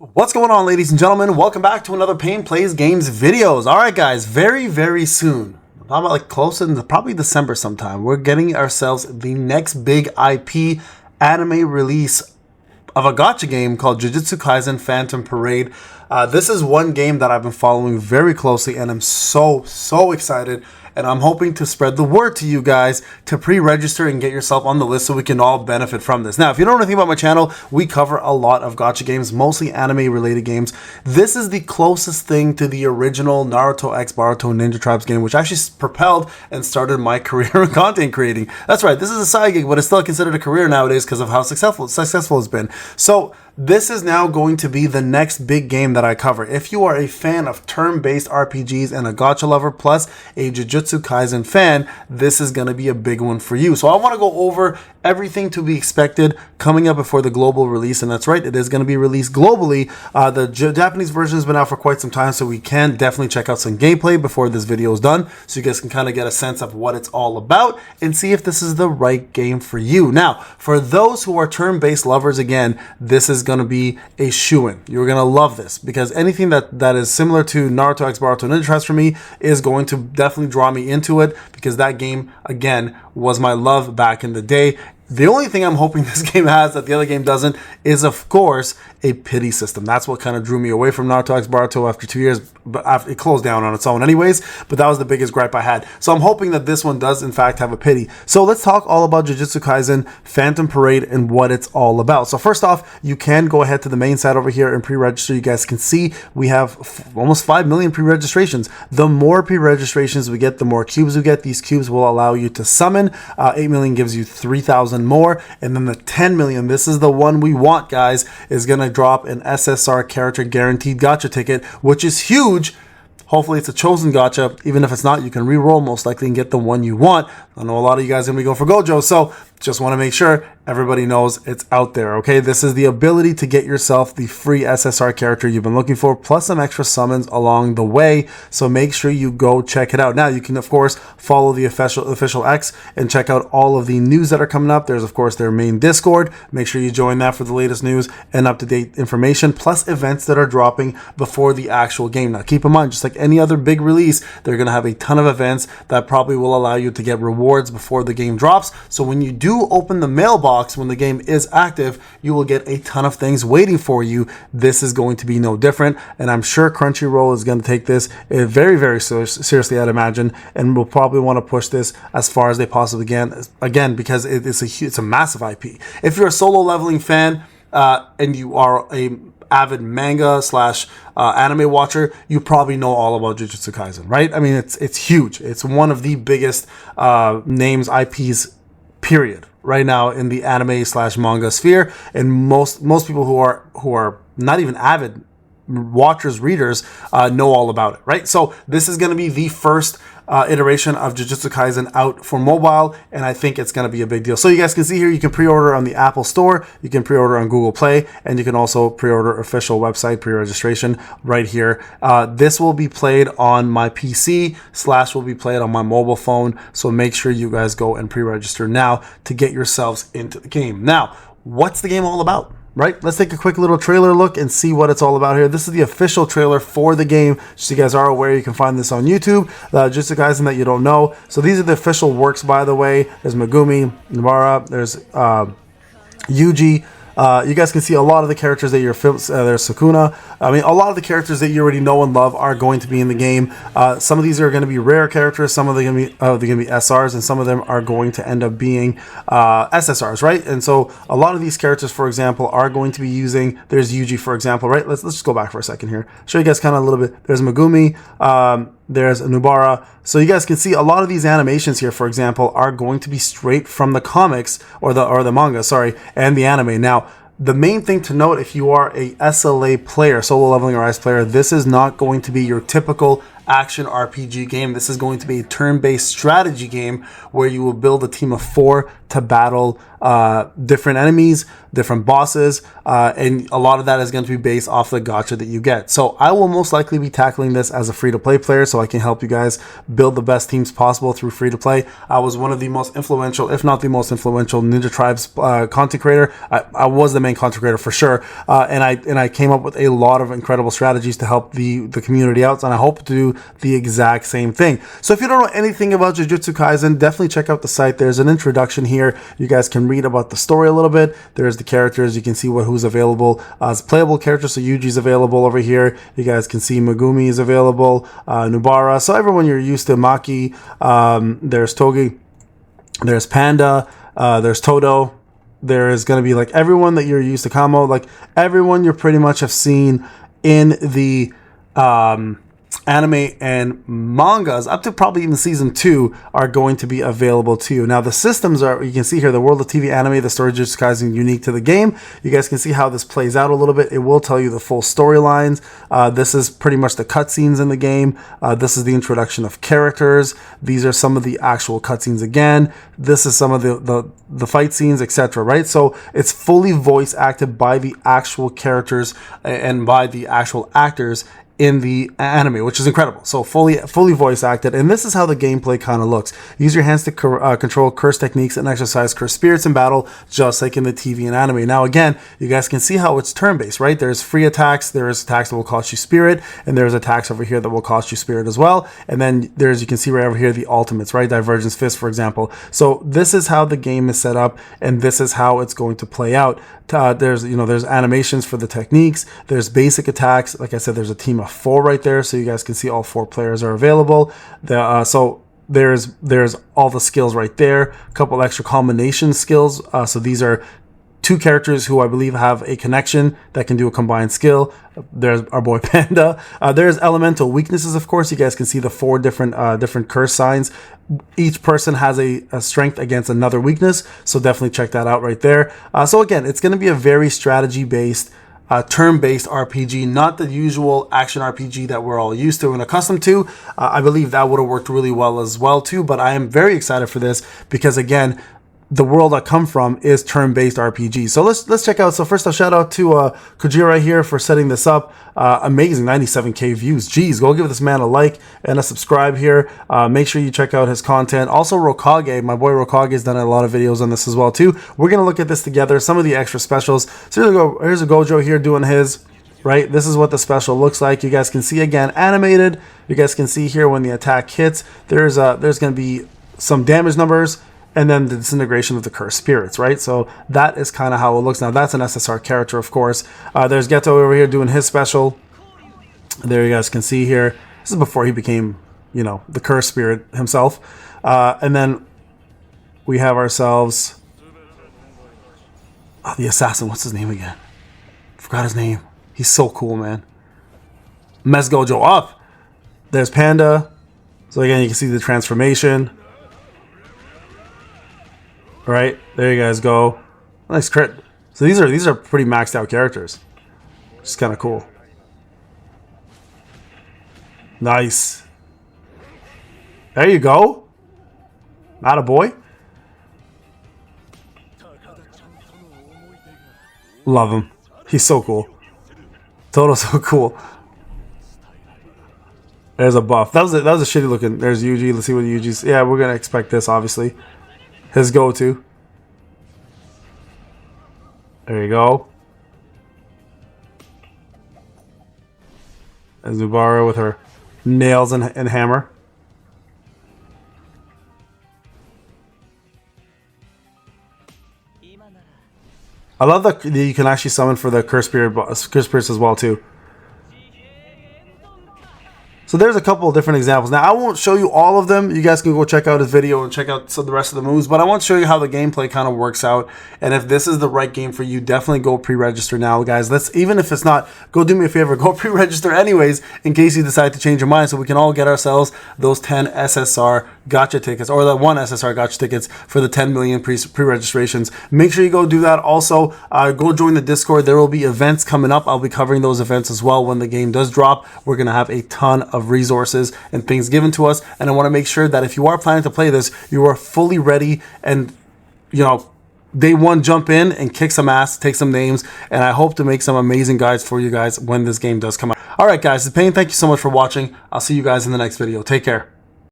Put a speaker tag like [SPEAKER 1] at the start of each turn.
[SPEAKER 1] What's going on, ladies and gentlemen? Welcome back to another Pain Plays Games videos. Alright guys, very soon, about like close in probably December sometime, we're getting ourselves the next big IP anime release of a gacha game called Jujutsu Kaisen Phantom Parade. This is one game that I've been following very closely and I'm so excited. And I'm hoping to spread the word to you guys to pre-register and get yourself on the list so we can all benefit from this. Now, if you don't know anything about my channel, we cover a lot of gacha games, mostly anime-related games. This is the closest thing to the original Naruto X Boruto Ninja Tribes game, which actually propelled and started my career in content creating. That's right, this is a side gig, but it's still considered a career nowadays because of how successful it's been. So this is now going to be the next big game that I cover. If you are a fan of turn-based RPGs and a gacha lover plus a Jujutsu Kaisen fan, this is going to be a big one for you. So I want to go over everything to be expected coming up before the global release, and that's right, it is going to be released globally. The Japanese version has been out for quite some time, so we can definitely check out some gameplay before this video is done, so you guys can kind of get a sense of what it's all about and see if this is the right game for you. Now, for those who are turn-based lovers, again, this is going to be a shoo-in. You're going to love this because anything that is similar to Naruto X Boruto Ninja Tribes for me is going to definitely draw me into it, because that game, again, was my love back in the day. The only thing I'm hoping this game has that the other game doesn't is, of course, a pity system. That's what kind of drew me away from Naruto X Boruto after 2 years, but it closed down on its own anyways, but that was the biggest gripe I had. So I'm hoping that this one does, in fact, have a pity. So let's talk all about Jujutsu Kaisen Phantom Parade and what it's all about. So first off, you can go ahead to the main site over here and pre-register. You guys can see we have almost 5 million pre-registrations. The more pre-registrations we get, the more cubes we get. These cubes will allow you to summon. 8 million gives you 3,000 more, and then the 10 million, this is the one we want, guys, is going to drop an SSR character guaranteed gacha ticket, which is huge. Hopefully it's a chosen gacha. Even if it's not, you can re-roll most likely and get the one you want. I know a lot of you guys are going to be going for Gojo, so just want to make sure everybody knows it's out there, okay? This is the ability to get yourself the free SSR character you've been looking for, plus some extra summons along the way, so make sure you go check it out. Now, you can, of course, follow the official X and check out all of the news that are coming up. There's, of course, their main Discord. Make sure you join that for the latest news and up-to-date information, plus events that are dropping before the actual game. Now, keep in mind, just like any other big release, they're going to have a ton of events that probably will allow you to get rewards before the game drops. So when you do open the mailbox when the game is active, you will get a ton of things waiting for you. This is going to be no different, and I'm sure Crunchyroll is going to take this very seriously, I'd imagine, and will probably want to push this as far as they possibly can, again, because it's a massive IP. If you're a solo leveling fan and you are a avid manga / anime watcher, you probably know all about Jujutsu Kaisen, right? I mean, it's huge. It's one of the biggest names, IPs, period, right now in the anime / manga sphere, and most people who are not even avid watchers, readers, know all about it, right? So this is going to be the first iteration of Jujutsu Kaisen out for mobile, and I think it's going to be a big deal. So you guys can see here, you can pre-order on the Apple Store, you can pre-order on Google Play, and you can also pre-order official website pre-registration right here. This will be played on my PC / will be played on my mobile phone, so make sure you guys go and pre-register now to get yourselves into the game. Now, what's the game all about? Right, let's take a quick little trailer look and see what it's all about here. This is the official trailer for the game, just so you guys are aware. You can find this on YouTube, Jujutsu Kaisen that you don't know. So these are the official works, by the way. There's Megumi, Nobara, there's Yuji. You guys can see a lot of the characters that you're there's Sukuna. I mean, a lot of the characters that you already know and love are going to be in the game. Some of these are going to be rare characters, some of them are going to be SRs, and some of them are going to end up being SSRs, right? And so a lot of these characters, for example, are going to be using, there's Yuji, for example, right? Let's just go back for a second here. Show you guys kind of a little bit. There's Megumi, there's Nubara. So you guys can see a lot of these animations here, for example, are going to be straight from the comics or the manga, sorry, and the anime. Now, the main thing to note, if you are a SLA player, solo leveling or ice player, this is not going to be your typical action RPG game. This is going to be a turn-based strategy game where you will build a team of 4 to battle different enemies, different bosses, and a lot of that is going to be based off the gacha that you get. So I will most likely be tackling this as a free-to-play player, so I can help you guys build the best teams possible through free-to-play. I was one of the most influential, if not the most influential, Ninja Tribes content creator. I was the main content creator for sure, and I came up with a lot of incredible strategies to help the community out, and I hope to do the exact same thing. So if you don't know anything about Jujutsu Kaisen, definitely check out the site. There's an introduction here. You guys can read about the story a little bit. There's the characters. You can see who's available as playable characters. So Yuji's available over here. You guys can see Megumi is available, Nubara. So everyone you're used to, Maki. There's Togi. There's Panda. There's Todo. There is going to be like everyone that you're used to, Kamo. Like everyone you pretty much have seen in the anime and mangas up to probably even season 2 are going to be available to you. Now the systems are, you can see here, the world of TV anime, the story Jujutsu Kaisen unique to the game. You guys can see how this plays out a little bit. It will tell you the full storylines. This is pretty much the cutscenes in the game. This is the introduction of characters. These are some of the actual cutscenes again. This is some of the fight scenes, etc. Right? So it's fully voice acted by the actual characters and by the actual actors in the anime, which is incredible. So fully voice acted, and this is how the gameplay kind of looks. Use your hands to control curse techniques and exercise curse spirits in battle, just like in the TV and anime. Now again, you guys can see how it's turn-based, right? There's free attacks, there's attacks that will cost you spirit, and there's attacks over here that will cost you spirit as well. And then there's, you can see right over here, the ultimates, right? Divergence Fist, for example. So this is how the game is set up, and this is how it's going to play out. There's animations for the techniques. There's basic attacks. Like I said, there's a team of 4 right there, so you guys can see all 4 players are available. So there's all the skills right there. A couple extra combination skills. So these are 2 characters who I believe have a connection that can do a combined skill. There's our boy Panda. There's elemental weaknesses, of course. You guys can see the 4 different curse signs. Each person has a strength against another weakness, so definitely check that out right there. So again, it's going to be a very strategy-based, turn-based RPG, not the usual action RPG that we're all used to and accustomed to. I believe that would have worked really well as well too, but I am very excited for this because again, the world I come from is turn-based RPG. So let's check out. So first, I'll shout out to Kujira here for setting this up. Amazing, 97k views. Jeez, go give this man a like and a subscribe here. Make sure you check out his content. Also, Rokage, my boy Rokage has done a lot of videos on this as well too. We're gonna look at this together. Some of the extra specials. So here's a Gojo here doing his. Right, this is what the special looks like. You guys can see again animated. You guys can see here when the attack hits. There's gonna be some damage numbers. And then the disintegration of the cursed spirits, right? So that is kind of how it looks. Now that's an SSR character, of course. There's Geto over here doing his special. There you guys can see here. This is before he became, the cursed spirit himself. And then we have ourselves the assassin. What's his name again? Forgot his name. He's so cool, man. Mess Gojo up. There's Panda. So again, you can see the transformation. Right, there you guys go. Nice crit. So these are pretty maxed out characters. Which is kind of cool. Nice. There you go. Not a boy. Love him. He's so cool. Toto's so cool. There's a buff. That was a shitty looking. There's Yuji. Let's see what Yuji's. Yeah, we're gonna expect this, obviously. His go-to. There you go. There's Nubara with her nails and hammer. I love that you can actually summon for the curse spirits as well too. So there's a couple of different examples. Now, I won't show you all of them. You guys can go check out his video and check out some of the rest of the moves, but I want to show you how the gameplay kind of works out. And if this is the right game for you, definitely go pre-register now, guys. Even if it's not, go do me a favor, go pre-register anyways, in case you decide to change your mind, so we can all get ourselves those 10 SSR gotcha tickets, or the 1 SSR gotcha tickets for the 10 million pre-registrations. Make sure you go do that. Also, go join the Discord. There will be events coming up. I'll be covering those events as well when the game does drop. We're going to have a ton of of resources and things given to us. And I want to make sure that if you are planning to play this, you are fully ready and, you know, day one, jump in and kick some ass, take some names, and I hope to make some amazing guides for you guys when this game does come out. All right, guys, it's Payne. Thank you so much for watching. I'll see you guys in the next video. Take care.